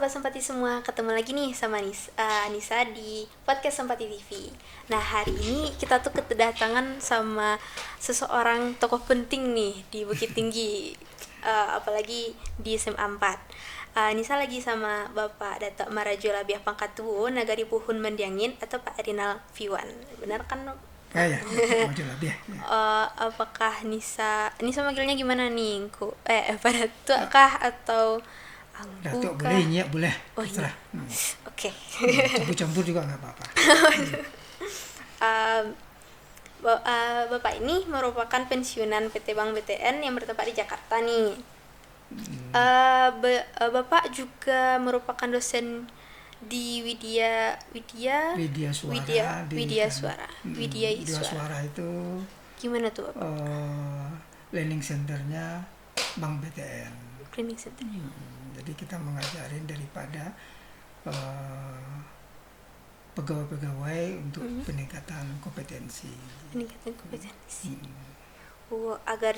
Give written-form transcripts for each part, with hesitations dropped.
Sobat Sempati semua, ketemu lagi nih sama Anissa di podcast Sempati TV. Nah, hari ini kita tuh kedatangan sama seseorang tokoh penting nih di Bukit Tinggi, apalagi di SMA 4. Nisa lagi sama Bapak Datuk Marajo Labiah Pangkatuo Nagari Puhun Mendiangin atau Pak Rinal Fiwan. Benar kan? Ya, Marajo Labiah. Apakah Nisa manggilnya gimana nih? Pak Datuk kah atau Datuk boleh, Nyiak boleh. Oh iya. Oke. Campur-campur juga nggak apa-apa. Bapak ini merupakan pensiunan PT Bank BTN yang bertempat di Jakarta nih. Bapak juga merupakan dosen di Widya Suara. Widya Suara itu gimana tuh, Bapak? Learning centernya Bank BTN. Learning center. Jadi kita mengajarin daripada pegawai-pegawai untuk peningkatan kompetensi. Agar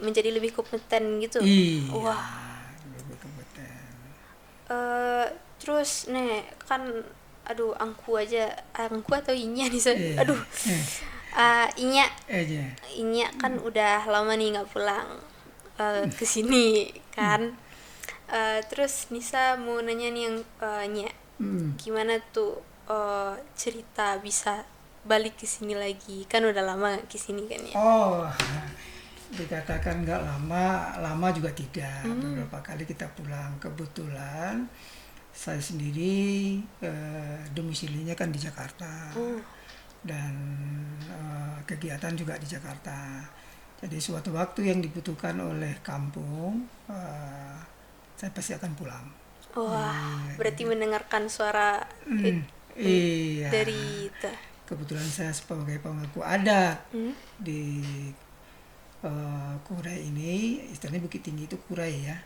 menjadi lebih kompeten gitu. Iya. Wah. Lebih kompeten. Terus kan angku atau Inya nih. Inya kan udah lama nih nggak pulang ke sini kan. Terus Nisa mau nanya nih yang Nya, gimana tuh cerita bisa balik ke sini lagi? Kan udah lama ke sini kan ya? Oh, dikatakan nggak lama juga tidak. Beberapa kali kita pulang. Kebetulan saya sendiri domisilinya kan di Jakarta dan kegiatan juga di Jakarta. Jadi suatu waktu yang dibutuhkan oleh kampung, saya pasti akan pulang. Wah, berarti mendengarkan suara iya. Dari itu. Kebetulan saya sebagai pemangku adat di Kurai ini, istilahnya Bukit Tinggi itu Kurai ya.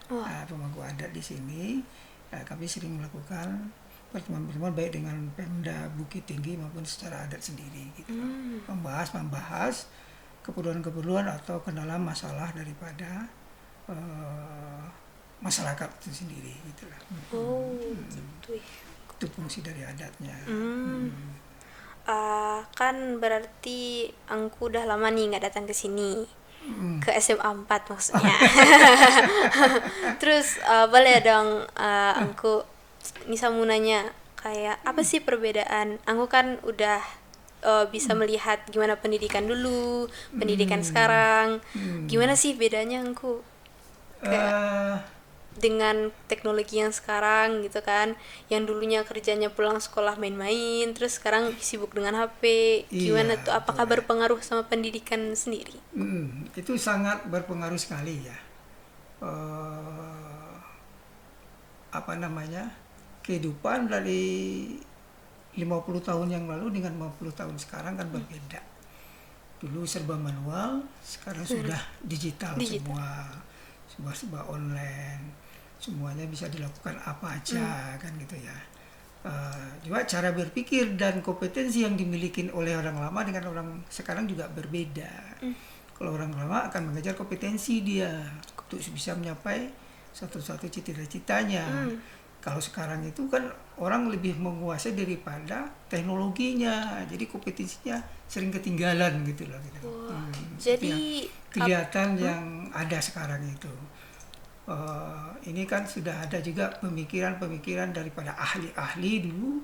Pemangku adat di sini, kami sering melakukan pertemuan-pertemuan baik dengan Pemda Bukit Tinggi maupun secara adat sendiri gitu. Membahas keperluan-keperluan atau kendala masalah daripada masyarakat itu sendiri gitulah. Gitu ya. Itu fungsi dari adatnya. Kan berarti angku udah lama nih nggak datang ke sini, ke SMA 4 maksudnya. Terus boleh dong angku Nisa mau nanya kayak apa sih perbedaan? Angku kan udah bisa melihat gimana pendidikan dulu, pendidikan sekarang. Gimana sih bedanya angku? Dengan teknologi yang sekarang gitu kan, yang dulunya kerjanya pulang sekolah main-main, terus sekarang sibuk dengan HP. Gimana tuh? Apakah berpengaruh sama pendidikan sendiri? Itu sangat berpengaruh sekali ya. Kehidupan dari 50 tahun yang lalu dengan 50 tahun sekarang kan berbeda. Dulu serba manual, sekarang sudah digital. Semua online, semuanya bisa dilakukan apa aja kan gitu ya. Juga cara berpikir dan kompetensi yang dimiliki oleh orang lama dengan orang sekarang juga berbeda. Kalau orang lama akan mengejar kompetensi dia untuk bisa mencapai satu cita-citanya. Kalau sekarang itu kan orang lebih menguasai daripada teknologinya, jadi kompetensinya sering ketinggalan gitu loh. Jadi kelihatan yang ada sekarang itu. Ini kan sudah ada juga pemikiran daripada ahli-ahli dulu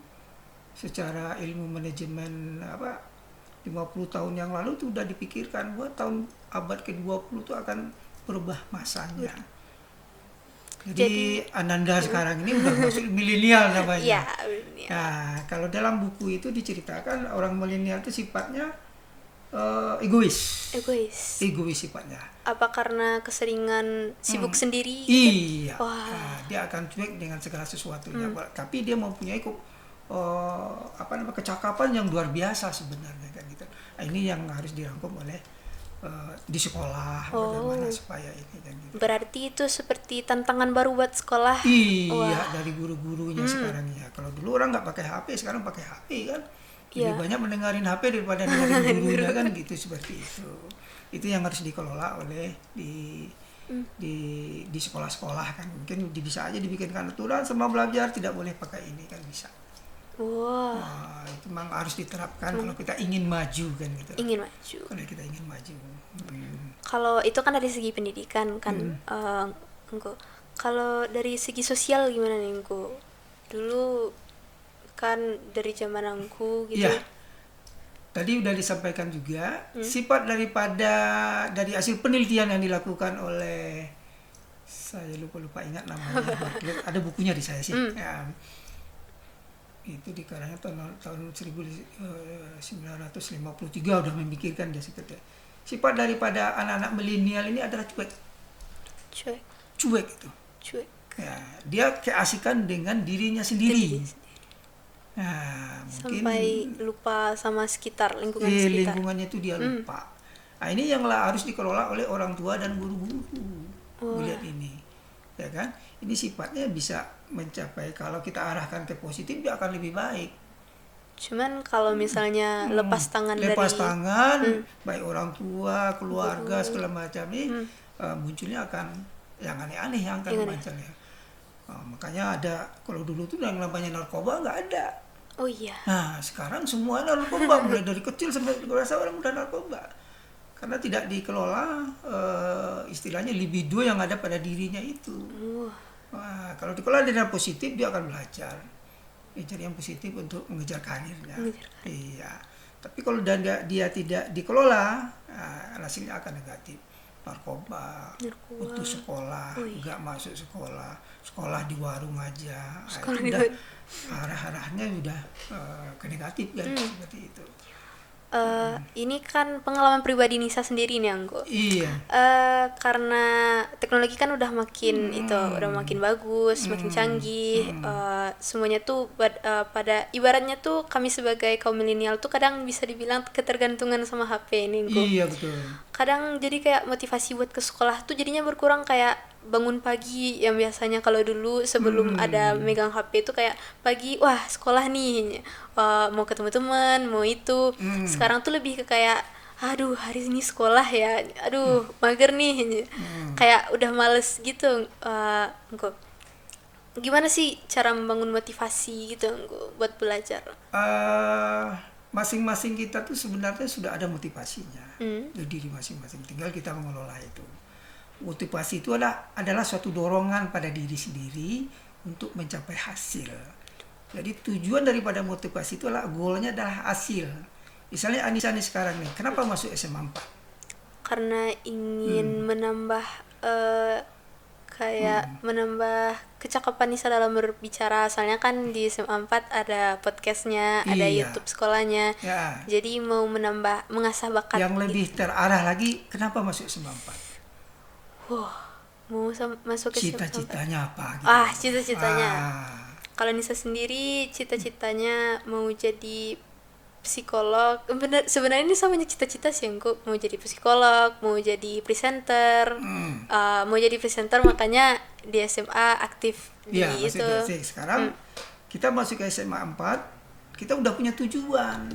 secara ilmu manajemen 50 tahun yang lalu tuh udah dipikirkan buat tahun abad ke-20 tuh akan berubah masanya. Jadi Ananda sekarang ini udah masuk milenial namanya. Nah, kalau dalam buku itu diceritakan orang milenial itu sifatnya egois sifatnya. Apa karena keseringan sibuk sendiri? Iya. Dia akan cuek dengan segala sesuatunya. Tapi dia mempunyai kecakapan yang luar biasa sebenarnya kan gitu. Ini yang harus dirangkum oleh di sekolah, bagaimana supaya ini kan gitu. Berarti itu seperti tantangan baru buat sekolah. Iya, dari guru-gurunya sekarang ya. Kalau dulu orang nggak pakai HP, sekarang pakai HP kan. Lebih banyak mendengarin HP daripada dengerin gurunya kan gitu, seperti itu. Itu yang harus dikelola oleh di di sekolah-sekolah kan, mungkin bisa aja dibikinkan aturan sama belajar tidak boleh pakai ini kan bisa. Wah, Nah, itu memang harus diterapkan kalau kita ingin maju kan gitu. ingin maju. Kalau kita ingin maju. Kalau itu kan dari segi pendidikan kan, engko. Kalau dari segi sosial gimana nih engko? Dulu kan dari zaman aku gitu. Iya. Tadi udah disampaikan juga sifat dari hasil penelitian yang dilakukan oleh, saya lupa ingat namanya, ada bukunya di saya sih. Ya, itu dikarangnya tahun 1953 udah memikirkan dia seperti sifat daripada anak-anak milenial ini adalah cuek itu. Ya, dia keasikan dengan dirinya sendiri. Nah, mungkin Sampai lupa sama lingkungan sekitar. lingkungannya itu dia lupa. Nah, ini yang harus dikelola oleh orang tua dan guru-guru. Melihat ini, ya kan? Ini sifatnya bisa mencapai, kalau kita arahkan ke positif dia akan lebih baik. Cuman kalau misalnya lepas tangan baik orang tua, keluarga segala macam ini munculnya akan yang aneh-aneh yang akan muncul ya. Makanya ada, kalau dulu tuh yang namanya narkoba nggak ada. Oh iya. Nah, sekarang semua narkoba mulai dari kecil sampai dewasa orang udah narkoba. Karena tidak dikelola istilahnya libido yang ada pada dirinya itu. Nah, kalau dikelola dengan positif dia akan belajar. Cari yang positif untuk mengejar karirnya. Iya. Tapi kalau dia tidak dikelola, hasilnya akan negatif. Narkoba, putus sekolah, nggak masuk sekolah di warung aja. Arah-arahnya udah ke negatif kan, seperti itu. Ini kan pengalaman pribadi Nisa sendiri nih Anggo. Iya. Karena teknologi kan udah makin udah makin bagus, makin canggih. Semuanya tuh pada ibaratnya tuh kami sebagai kaum milenial tuh kadang bisa dibilang ketergantungan sama HP ini, Anggo. Iya betul. Kadang jadi kayak motivasi buat ke sekolah tuh jadinya berkurang, kayak bangun pagi yang biasanya kalau dulu sebelum ada megang HP itu kayak pagi wah sekolah nih, mau ketemu teman, mau itu. Sekarang tuh lebih ke kayak aduh hari ini sekolah ya, aduh mager nih, kayak udah males gitu. Engko gimana sih cara membangun motivasi gitu engko buat belajar? Masing-masing kita tuh sebenarnya sudah ada motivasinya di diri masing-masing, tinggal kita mengelola itu. Motivasi itu adalah suatu dorongan pada diri sendiri untuk mencapai hasil. Jadi tujuan daripada motivasi itu adalah goalnya adalah hasil. Misalnya Anissa nih sekarang nih, kenapa masuk SMA 4? Karena ingin menambah menambah kecakapan Nisa dalam berbicara. Soalnya kan di SMA 4 ada podcastnya, ada YouTube sekolahnya. Ya. Jadi mau mengasah bakat. Yang lebih terarah lagi, kenapa masuk SMA 4? Mau masuk ke cita-citanya apa? Gitu. Cita-citanya. Kalau Nisa sendiri cita-citanya mau jadi psikolog. Sebenarnya Nisa banyak cita-cita sih, engko mau jadi psikolog, mau jadi presenter. Mau jadi presenter makanya di SMA aktif di itu. Sekarang kita masuk ke SMA 4, kita udah punya tujuan.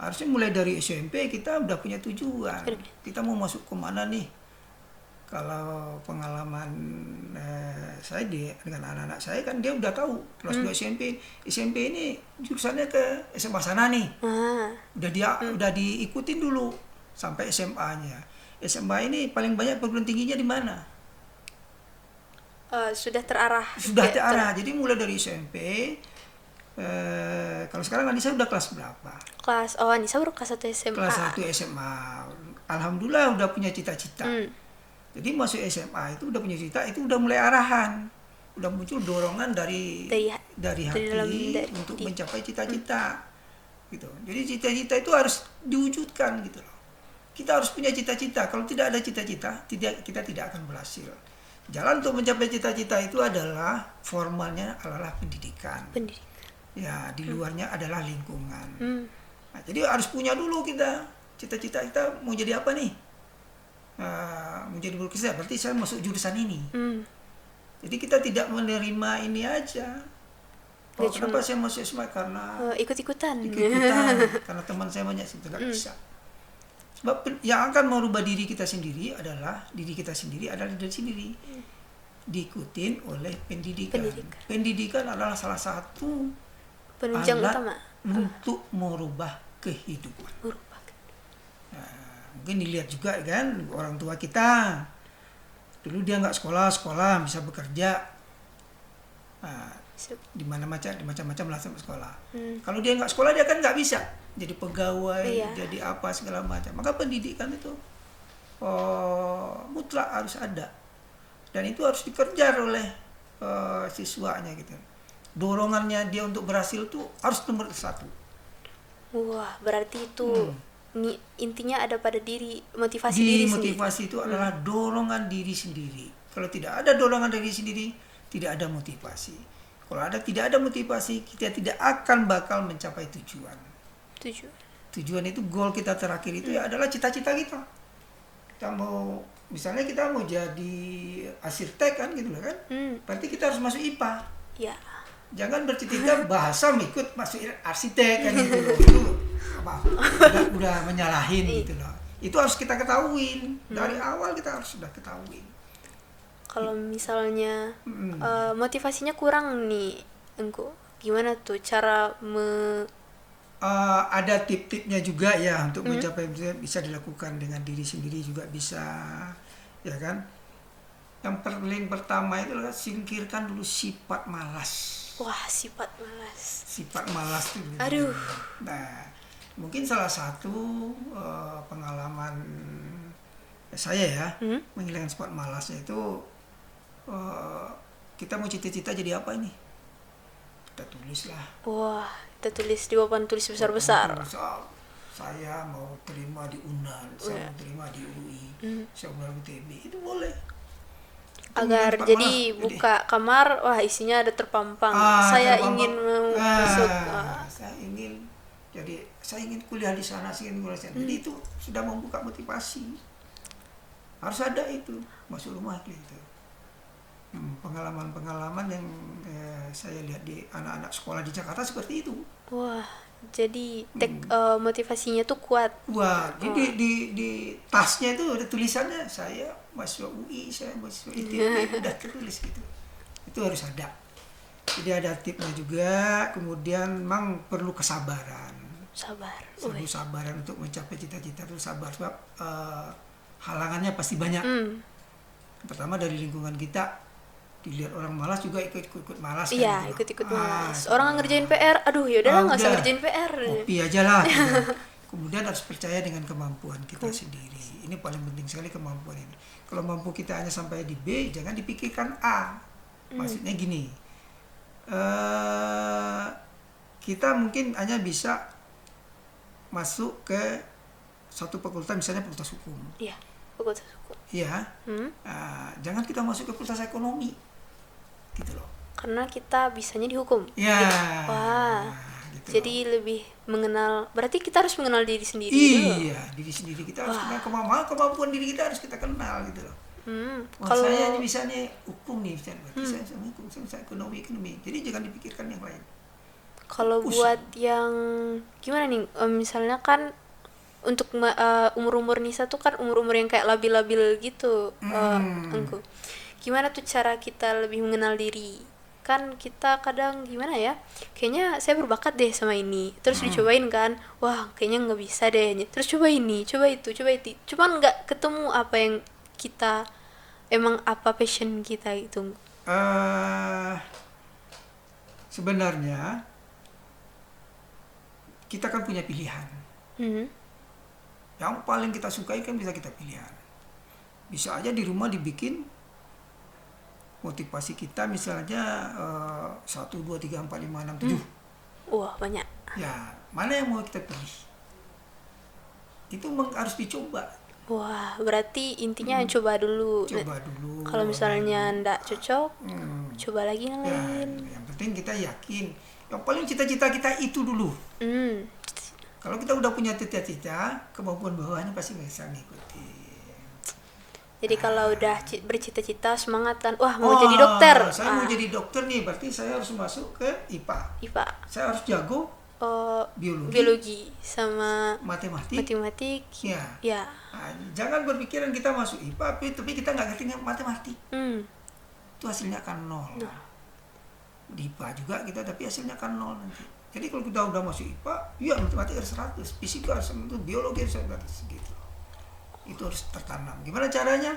Harusnya mulai dari SMP kita udah punya tujuan. Kita mau masuk kemana nih? Kalau pengalaman saya dengan anak-anak saya kan dia udah tahu kelas 2 SMP ini jurusannya ke SMA sana nih. Udah diikutin dulu sampai SMA-nya. SMA ini paling banyak perguruan tingginya di mana? Sudah terarah. Jadi mulai dari SMP. Kalau sekarang Anissa udah kelas berapa? Anissa baru kelas 1 SMA. Kelas 1 SMA. Alhamdulillah udah punya cita-cita. Jadi masuk SMA itu udah punya cita, itu udah mulai arahan, udah muncul dorongan dari hati untuk mencapai cita-cita, gitu. Jadi cita-cita itu harus diwujudkan gitu loh. Kita harus punya cita-cita. Kalau tidak ada cita-cita, kita tidak akan berhasil. Jalan untuk mencapai cita-cita itu adalah formalnya adalah pendidikan. Ya, di luarnya adalah lingkungan. Nah, jadi harus punya dulu kita cita-cita kita mau jadi apa nih. Menjadi guru kisah berarti saya masuk jurusan ini. Jadi kita tidak menerima ini aja. Kenapa saya masuk SMA? Karena ikut-ikutan karena teman saya banyak, itu nggak bisa. Sebab yang akan merubah diri kita sendiri adalah diri sendiri. Diikutin oleh pendidikan. Pendidikan adalah salah satu penunjang alat utama untuk merubah kehidupan. Mungkin dilihat juga kan orang tua kita. Dulu dia nggak sekolah bisa bekerja. Di macam-macam lah sama sekolah. Kalau dia nggak sekolah dia kan nggak bisa jadi pegawai, jadi apa segala macam. Maka pendidikan itu mutlak harus ada, dan itu harus dikejar oleh siswanya gitu. Dorongannya dia untuk berhasil tuh harus nomor satu. Wah, berarti itu intinya ada pada motivasi diri sendiri. Motivasi itu adalah dorongan diri sendiri. Kalau tidak ada dorongan diri sendiri, tidak ada motivasi. Kalau tidak ada motivasi, kita tidak akan bakal mencapai tujuan. Tujuan itu goal kita terakhir itu adalah cita-cita kita. Misalnya kita mau jadi arsitek kan gitu kan. Berarti kita harus masuk IPA. Ya. Jangan bercita-cita bahasa ikut masuk arsitek kan gitu loh. Itu udah menyalahin gitu loh. Itu harus kita ketahuin. Dari awal kita harus sudah ketahuin. Kalau misalnya motivasinya kurang nih, Engku, gimana tuh cara ada tip-tipnya juga ya untuk mencapai, bisa dilakukan dengan diri sendiri juga bisa, ya kan? Yang paling pertama itu adalah singkirkan dulu sifat malas. Wah, sifat malas. Sifat malas itu. Aduh. Nah, mungkin salah satu pengalaman saya ya, menghilangkan sifat malasnya itu. Kita mau cita-cita jadi apa ini? Kita tulis lah. Wah, kita tulis di papan tulis besar-besar. Saya mau terima di UNAN, saya mau terima di UI, saya mau di UTB, itu boleh. Agar jadi buka kamar, wah isinya ada terpampang. Saya ingin masuk. Saya ingin kuliah di sana, Jadi itu sudah membuka motivasi. Harus ada itu, masuk rumah gitu. Pengalaman-pengalaman yang saya lihat di anak-anak sekolah di Jakarta seperti itu. Wah, jadi motivasinya tuh kuat. Wah, jadi di tasnya itu ada tulisannya, saya mahasiswa UI, saya mahasiswa ITB, udah tertulis gitu. Itu harus ada. Jadi ada tipnya juga. Kemudian memang perlu kesabaran. Sabaran untuk mencapai cita-cita itu sabar, sebab halangannya pasti banyak. Pertama dari lingkungan kita. Dilihat orang malas juga ikut malas kan. Iya, ikut malas. Orang ngerjain PR, aduh yaudah nggak usah ngerjain PR. Kopi aja lah. Gitu. Kemudian harus percaya dengan kemampuan kita sendiri. Ini paling penting sekali, kemampuan ini. Kalau mampu kita hanya sampai di B, jangan dipikirkan A. Maksudnya gini, kita mungkin hanya bisa masuk ke satu fakultas, misalnya fakultas hukum. Iya, fakultas hukum. Iya. Jangan kita masuk ke fakultas ekonomi. Gitu loh. Karena kita bisanya dihukum. Ya. Wah. Gitu jadi loh. Lebih mengenal, berarti kita harus mengenal diri sendiri. Iya, diri sendiri kita harus kenal, kemampuan diri kita harus kita kenal gitu loh. Kalau saya ini misalnya hukum nih, berarti saya sama hukum, saya ekonomi. Jadi jangan dipikirkan yang lain. Kalau buat yang gimana nih, misalnya kan untuk umur-umur Nisa tuh kan umur-umur yang kayak labil-labil gitu, Engku. Gimana tuh cara kita lebih mengenal diri? Kan kita kadang gimana ya, kayaknya saya berbakat deh sama ini, terus dicobain kan, wah kayaknya nggak bisa deh, terus coba ini, coba itu, cuman nggak ketemu apa yang kita, emang apa passion kita itu. Sebenarnya kita kan punya pilihan. Yang paling kita sukai kan bisa kita pilihan. Bisa aja di rumah dibikin motivasi kita, misalnya 1, 2, 3, 4, 5, 6, 7. Wah, banyak. Ya, mana yang mau kita pilih? Itu harus dicoba. Wah, berarti intinya coba dulu. Kalau misalnya ndak cocok, coba lagi yang lain. Yang penting kita yakin. Yang paling cita-cita kita itu dulu. Kalau kita udah punya cita-cita, kemampuan bawahnya pasti bisa ngikutin. Jadi kalau udah bercita-cita, semangat kan, wah mau jadi dokter. Saya mau jadi dokter nih, berarti saya harus masuk ke IPA. Saya harus jago biologi, sama matematik. Ya. Ya. Nah, jangan berpikiran kita masuk IPA tapi kita nggak ngerti matematik. Itu hasilnya akan nol. Di IPA juga kita tapi hasilnya akan nol nanti. Jadi kalau kita udah masuk IPA, ya matematik harus 100, fisika harus 100, biologi harus 100 gitu. Itu harus tertanam. Gimana caranya?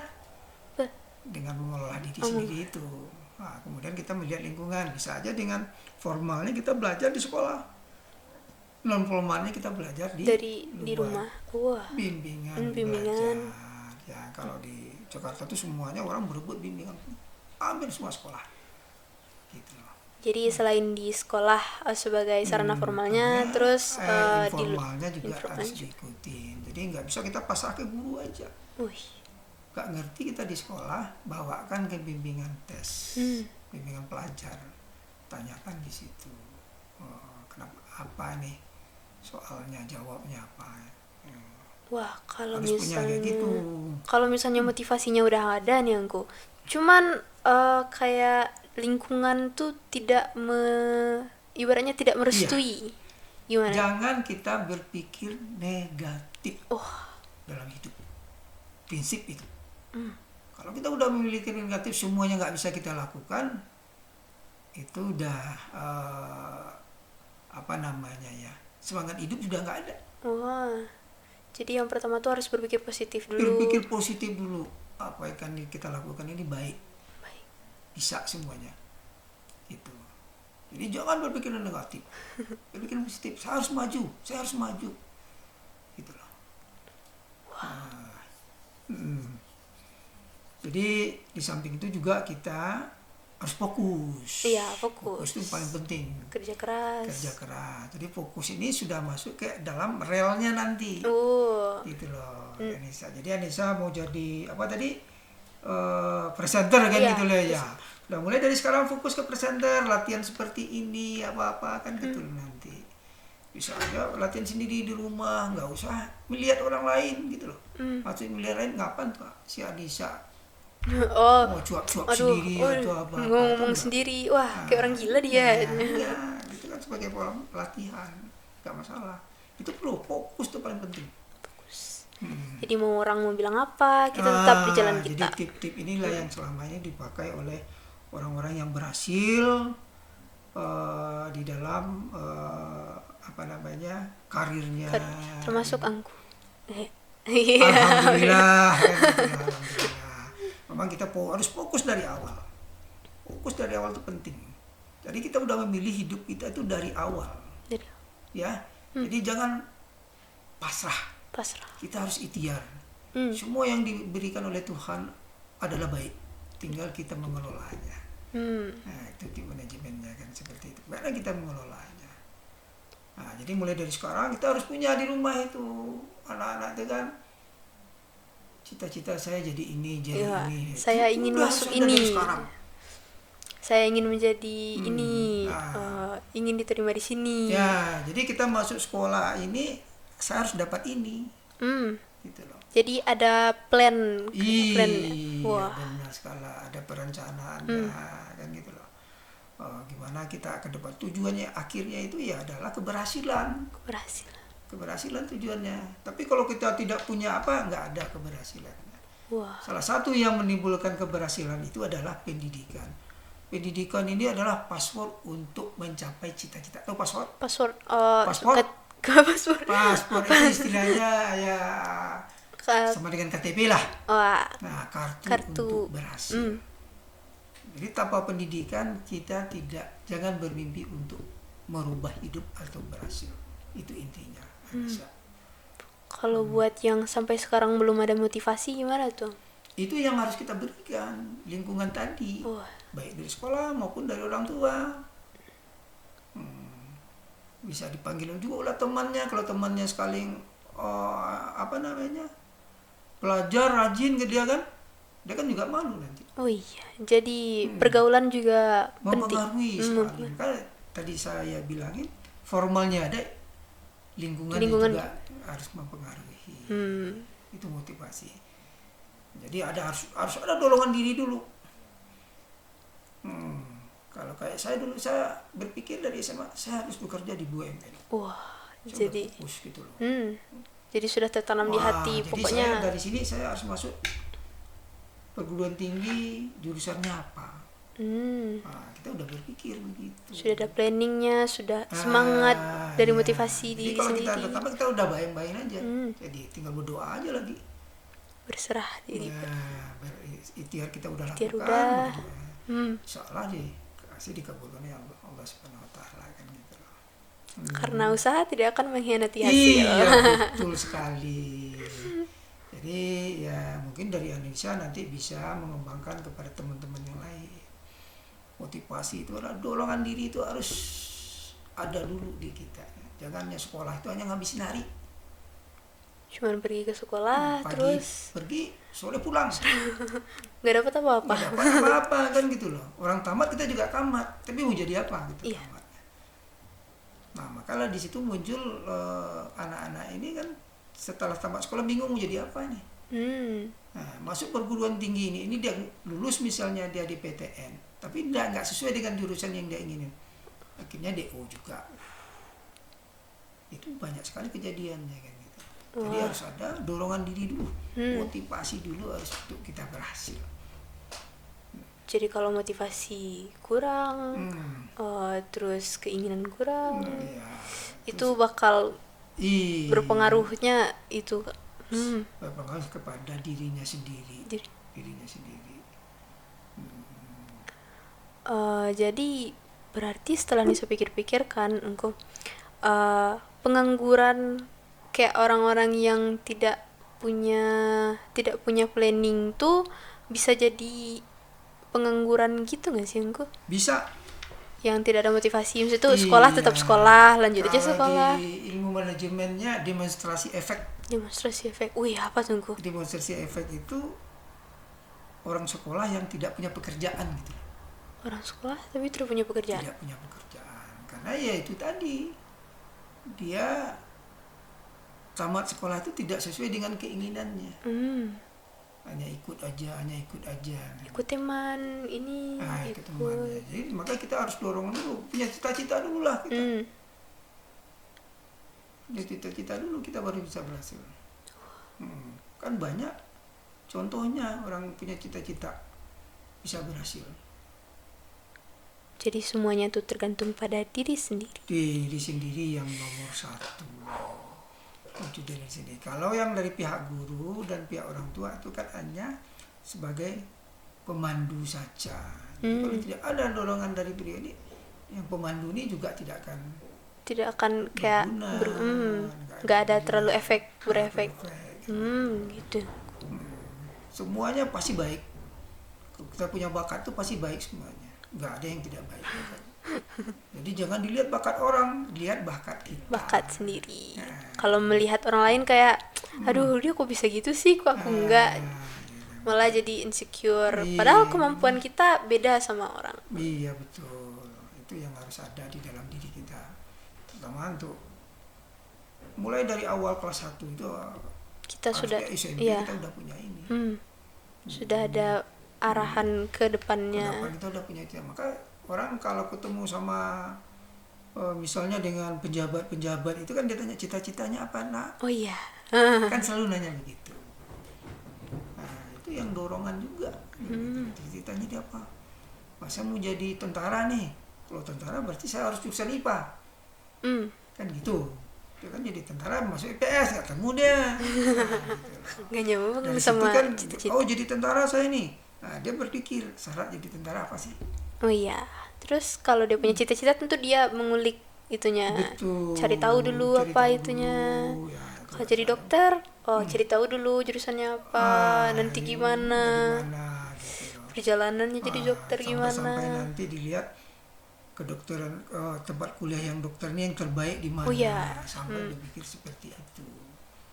Dengan mengelola diri sendiri itu. Nah, kemudian kita melihat lingkungan. Bisa aja dengan formalnya kita belajar di sekolah. Non formalnya kita belajar di rumah. Wah. Bimbingan. Belajar. Ya, kalau di Jakarta tuh semuanya orang berebut bimbingan. Hampir semua sekolah. Gitu. Jadi selain di sekolah sebagai sarana formalnya, terus informalnya juga harus diikutin. Jadi nggak bisa kita pasrah ke guru aja. Gak ngerti kita di sekolah, bawakan ke bimbingan tes, bimbingan pelajar, tanyakan di situ, kenapa apa nih soalnya, jawabnya apa. Wah, kalau harus misalnya gitu. Kalau misalnya motivasinya udah ada nih aku, cuman kayak lingkungan tuh ibaratnya tidak merestui. Gimana? Jangan kita berpikir negatif dalam hidup. Prinsip itu. Kalau kita udah memiliki negatif, semuanya nggak bisa kita lakukan, itu udah semangat hidup sudah nggak ada. Jadi yang pertama tuh harus berpikir positif dulu. Berpikir positif dulu. Apa yang kita lakukan ini baik. Bisa semuanya. Gitu. Jadi jangan berpikir negatif. Berpikir positif. Saya harus maju. Gitu loh. Jadi di samping itu juga kita harus fokus. Iya, fokus. Fokus itu paling penting. Kerja keras. Jadi fokus ini sudah masuk ke dalam relnya nanti. Gitu loh, Anissa. Jadi Anissa mau jadi apa tadi? Presenter kan gitu loh ya. Udah mulai dari sekarang fokus ke presenter, latihan seperti ini, apa-apa kan gitu loh nanti. Bisa aja latihan sendiri di rumah, nggak usah melihat orang lain gitu loh. Maksudnya melihat lain ngapain tuh si Anissa? Mau cuap-cuap sendiri atau apa? Ngomong sendiri, wah kayak orang gila dia. Ya, itu kan sebagai pola latihan, nggak masalah. Itu perlu fokus tuh paling penting. Jadi mau orang mau bilang apa, kita tetap di jalan kita. Jadi tip-tip inilah yang selamanya dipakai oleh orang-orang yang berhasil di dalam karirnya. Termasuk aku. Alhamdulillah. Memang kita harus fokus dari awal. Fokus dari awal itu penting. Jadi kita udah memilih hidup kita itu dari awal. Ya. Jadi jangan pasrah. Kita harus ikhtiar. Semua yang diberikan oleh Tuhan adalah baik. Tinggal kita mengelolanya. Nah, itu tim manajemennya kan seperti itu. Bagaimana kita mengelolanya? Nah, jadi mulai dari sekarang kita harus punya di rumah itu anak-anak itu kan. Cita-cita saya jadi ini, ini. Saya ingin masuk ini. Saya ingin menjadi ini. Ingin diterima di sini. Ya, jadi kita masuk sekolah ini, saya harus dapat ini. Gitu loh. Jadi ada plan. Wah. Benar sekali, ada perencanaannya, kan gitu loh. Gimana kita ke depan, tujuannya akhirnya itu ya adalah keberhasilan tujuannya. Tapi kalau kita tidak punya nggak ada keberhasilannya. Salah satu yang menimbulkan keberhasilan itu adalah pendidikan. Pendidikan ini adalah password untuk mencapai cita-cita. Tahu password? Password itu istilahnya ya sama dengan KTP lah. Nah, kartu untuk berhasil. Jadi tanpa pendidikan kita jangan bermimpi untuk merubah hidup atau berhasil. Itu intinya. Kalau buat yang sampai sekarang belum ada motivasi gimana tuh? Itu yang harus kita berikan, lingkungan tadi, baik dari sekolah maupun dari orang tua. Bisa dipanggil juga oleh temannya, kalau temannya sekali pelajar rajin ke dia kan juga malu nanti. Jadi pergaulan juga mempengaruhi sekali. Kan tadi saya bilangin formalnya ada, lingkungan juga harus mempengaruhi. Itu motivasi. Jadi harus ada dorongan diri dulu. Kalau kayak saya dulu, saya berpikir dari SMA saya harus bekerja di BUMN. Wah, Saya jadi udah fokus gitu loh. jadi sudah tertanam di hati Jadi pokoknya. saya dari sini saya harus masuk perguruan tinggi, jurusannya apa. Kita udah berpikir begitu. Sudah ada planningnya, sudah semangat dari motivasi Jadi diri kalau sendiri. kita pertama kita udah bayang-bayang aja. Jadi tinggal berdoa aja lagi. Berserah diri. Ikhtiar kita udah Ikhtiar lakukan. udah. Insyaallah kasih dikabulkan ya Allah Subhanahu wa taala kan gitu loh. Karena usaha tidak akan mengkhianati hasil. Iya, betul sekali. Jadi ya mungkin dari Indonesia nanti bisa mengembangkan kepada teman-teman yang lain. Motivasi itu adalah dorongan diri, itu harus ada dulu di kita. Jangan hanya sekolah itu hanya ngabisin hari. Cuman pergi ke sekolah Pagi terus pergi, sore pulang. nggak dapat apa-apa. Nggak dapat apa-apa kan gitu loh. Orang tamat kita juga tamat, tapi mau jadi apa gitu Iya. tamatnya. Nah, makalah di situ muncul anak-anak ini kan setelah tamat sekolah bingung mau jadi apa nih. Nah, masuk perguruan tinggi ini dia lulus misalnya dia di PTN, tapi nggak sesuai dengan jurusan yang dia inginin. Akhirnya DO juga. Itu banyak sekali kejadiannya kan gitu. Jadi harus ada dorongan diri dulu, motivasi dulu harus untuk kita berhasil. Jadi kalau motivasi kurang, terus keinginan kurang, itu bakal berpengaruhnya itu berpengaruh kepada dirinya sendiri. Jadi berarti setelah Nisa pikir-pikir kan engkau pengangguran kayak orang-orang yang tidak punya planning tuh bisa jadi pengangguran gitu nggak sih engkau? Bisa. Yang tidak ada motivasi, maksudnya tuh sekolah tetap sekolah, lanjut aja sekolah. Di ilmu manajemennya demonstrasi efek. Wih, apa tuh engkau? Demonstrasi efek itu orang sekolah yang tidak punya pekerjaan gitu. Orang sekolah tapi tidak punya pekerjaan. Tidak punya pekerjaan. Karena ya itu tadi. Dia tamat sekolah itu tidak sesuai dengan keinginannya. Hanya ikut aja. Ikut teman ini. Ikut temannya. Jadi maka kita harus dorong dulu, punya cita-cita dulu lah kita. Punya cita-cita dulu kita baru bisa berhasil. Kan banyak contohnya orang punya cita-cita bisa berhasil. Jadi semuanya tuh tergantung pada diri sendiri. Diri sendiri yang nomor satu. Itu dari sini. Kalau yang dari pihak guru dan pihak orang tua itu kan hanya sebagai pemandu saja. Kalau tidak ada dorongan dari beliau ini, yang pemandu ini juga tidak akan kayak nggak ada terlalu berefek. Gitu. Semuanya pasti baik. Kalau kita punya bakat itu pasti baik semuanya. Nggak ada yang tidak baik. Jadi jangan dilihat bakat orang, lihat bakat kita. Bakat sendiri. Kalau melihat orang lain kayak, aduh dia kok bisa gitu sih, kok aku enggak. Malah jadi insecure. Padahal kemampuan kita beda sama orang. Iya betul. Itu yang harus ada di dalam diri kita. Terutama untuk mulai dari awal kelas 1 itu kita sudah SMP kita udah punya ini. Sudah ada arahan ke depannya. Kita udah punya itu. Maka orang kalau ketemu sama misalnya dengan pejabat itu kan dia tanya cita-citanya apa nak? Oh iya. Kan selalu nanya begitu. Nah, itu yang dorongan juga. Cita-citanya dia apa? Masa mau jadi tentara nih? Kalau tentara berarti saya harus jurusan IPA. Kan gitu. Dia kan jadi tentara masuk IPS, ketemu dia. Gak nyambung dari sama kan, cita-cita. oh jadi tentara saya nih. Nah, dia berpikir syarat jadi tentara apa sih? Oh iya. Terus kalau dia punya cita-cita tentu dia mengulik itunya. Betul. Cari tahu dulu apa itunya. Ya, kalau jadi dokter, cari tahu dulu jurusannya apa, nanti gimana. Gitu. Perjalanannya jadi dokter gimana. Sampai nanti dilihat kedokteran tempat kuliah yang dokter ini yang terbaik di mana. Oh iya. Sampai berpikir seperti itu.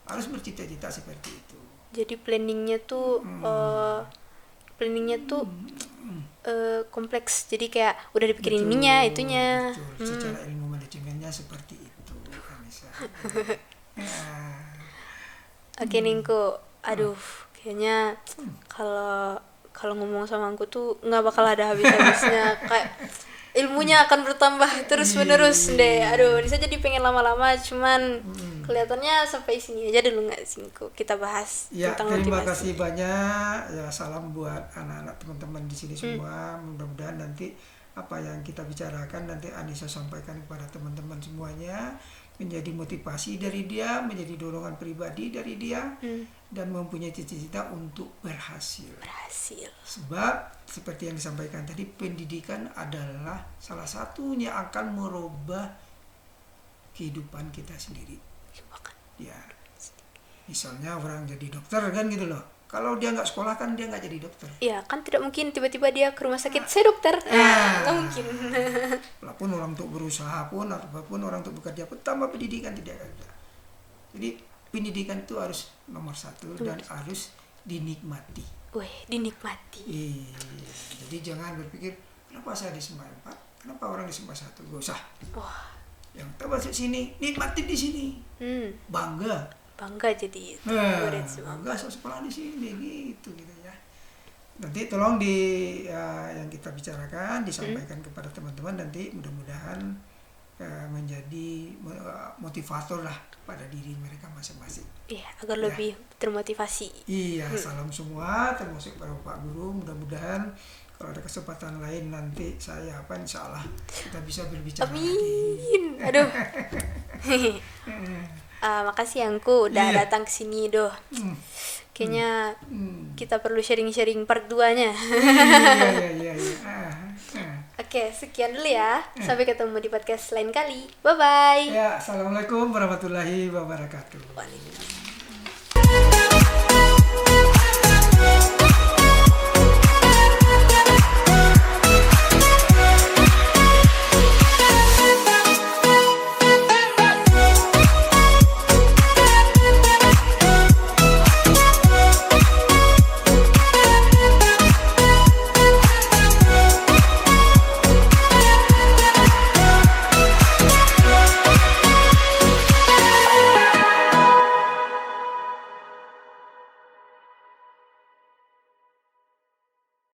Harus bercita-cita seperti itu. Jadi planningnya tuh kompleks. Jadi kayak udah dipikirin ininya, itunya. Betul. Secara ilmu manajemennya seperti itu, Anissa. Oke Ningko, aduh kayaknya kalau kalau ngomong sama aku tuh nggak bakal ada habis-habisnya. Kayak ilmunya akan bertambah terus menerus deh. Aduh, Nisa jadi pengen lama-lama, cuman kelihatannya sampai sini aja dulu nggak sih kita bahas Ya, tentang terima motivasi. kasih banyak. Ya, salam buat anak-anak teman-teman di sini semua. Mudah-mudahan nanti apa yang kita bicarakan nanti Anissa sampaikan kepada teman-teman semuanya menjadi motivasi dari dia, menjadi dorongan pribadi dari dia, dan mempunyai cita-cita untuk berhasil. Sebab seperti yang disampaikan tadi, pendidikan adalah salah satunya akan merubah kehidupan kita sendiri. Ya, misalnya orang jadi dokter kan gitu loh. Kalau dia nggak sekolah kan dia nggak jadi dokter. Iya, kan tidak mungkin tiba-tiba dia ke rumah sakit, saya dokter. Nggak mungkin. Walaupun orang untuk berusaha pun, ataupun orang untuk bekerja pun, tanpa pendidikan tidak ada. Jadi pendidikan itu harus nomor satu dan harus dinikmati. Dinikmati. Jadi jangan berpikir, kenapa saya di SMA 4, kenapa orang di SMA 1, gak usah. Yang kita masuk sini, nikmati di sini. Bangga Jadi bangga sekolah di sini gitu ya. Nanti tolong yang kita bicarakan disampaikan kepada teman-teman, nanti mudah-mudahan menjadi motivator lah pada diri mereka masing-masing. Iya, agar lebih termotivasi. Iya, salam semua termasuk para Pak Guru. Mudah-mudahan kalau ada kesempatan lain nanti saya insya Allah kita bisa berbicara. Amin. Aduh. Makasih Angku udah datang ke sini doh. Kayaknya kita perlu sharing-sharing part 2-nya. Iya. Oke, sekian dulu ya. Sampai ketemu di podcast lain kali. Bye-bye. Ya, assalamualaikum warahmatullahi wabarakatuh. Waalaikumsalam.